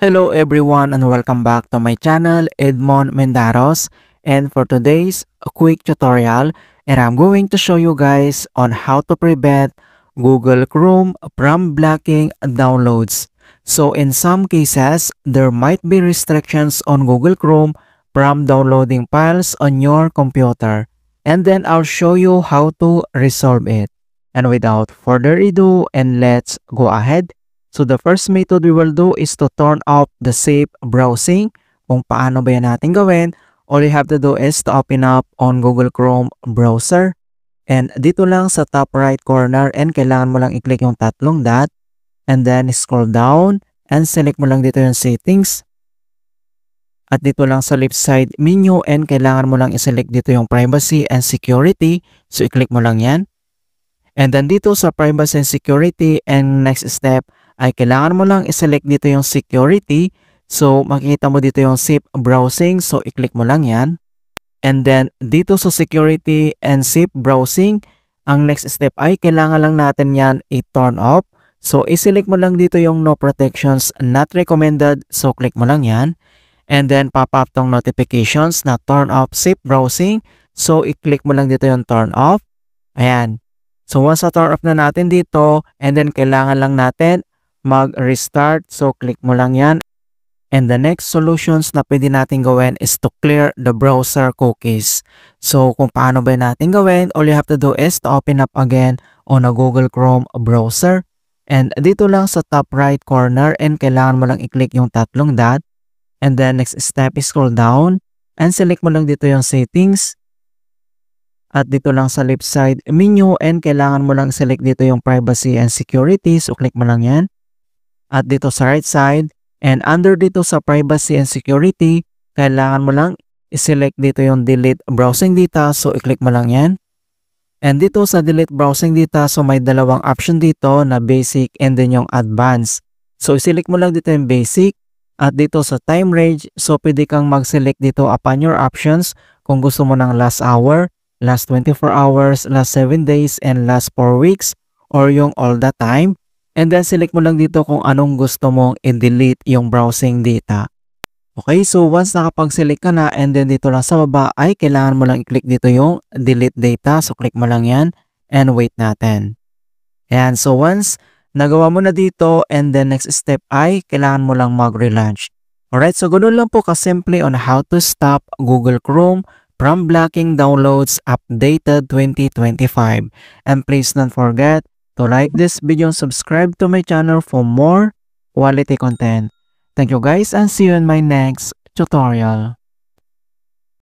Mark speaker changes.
Speaker 1: Hello everyone and welcome back to my channel, Edmond Mendaros. And for today's quick tutorial, and I'm going to show you guys on how to prevent Google Chrome from blocking downloads. So in some cases, there might be restrictions on Google Chrome from downloading files on your computer. And then I'll show you how to resolve it. And without further ado, and let's go ahead. So the first method we will do is to turn off the safe browsing. Kung paano ba yan natin gawin, all you have to do is to open up on Google Chrome browser. And dito lang sa top right corner and kailangan mo lang i-click yung tatlong dot. And then scroll down and select mo lang dito yung settings. At dito lang sa left side menu and kailangan mo lang i-select dito yung privacy and security. So i-click mo lang yan. And then dito sa privacy and security and next step, ay kailangan mo lang i-select dito yung security. So, makikita mo dito yung safe browsing. So, i-click mo lang yan. And then, dito sa security and safe browsing, ang next step ay kailangan lang natin yan i-turn off. So, i-select mo lang dito yung no protections not recommended. So, click mo lang yan. And then, pop up tong notifications na turn off safe browsing. So, i-click mo lang dito yung turn off. Ayan. So, once na turn off na natin dito, and then kailangan lang natin mag-restart. So, click mo lang yan. And the next solutions na pwede natin gawin is to clear the browser cookies. So, kung paano ba natin gawin, all you have to do is to open up again on a Google Chrome browser. And dito lang sa top right corner and kailangan mo lang i-click yung tatlong dot. And then next step is scroll down and select mo lang dito yung settings. At dito lang sa left side menu and kailangan mo lang select dito yung privacy and security. So, click mo lang yan. At dito sa right side, and under dito sa privacy and security, kailangan mo lang i-select dito yung delete browsing data. So, i-click mo lang yan. And dito sa delete browsing data, so may dalawang option dito na basic and then yung advanced. So, i-select mo lang dito yung basic. At dito sa time range, so pwede kang mag-select dito upon your options kung gusto mo ng last hour, last 24 hours, last 7 days, and last 4 weeks, or yung all the time. And then, select mo lang dito kung anong gusto mong i-delete yung browsing data. Okay, so once nakapag-select ka na and then dito lang sa baba ay kailangan mo lang i-click dito yung delete data. So, click mo lang yan and wait natin. Ayan, so once nagawa mo na dito and then next step ay kailangan mo lang mag-relaunch. Alright, so ganoon lang po kasimple on how to stop Google Chrome from blocking downloads updated 2025. And please don't forget to like this video and subscribe to my channel for more quality content. Thank you guys and see you in my next tutorial.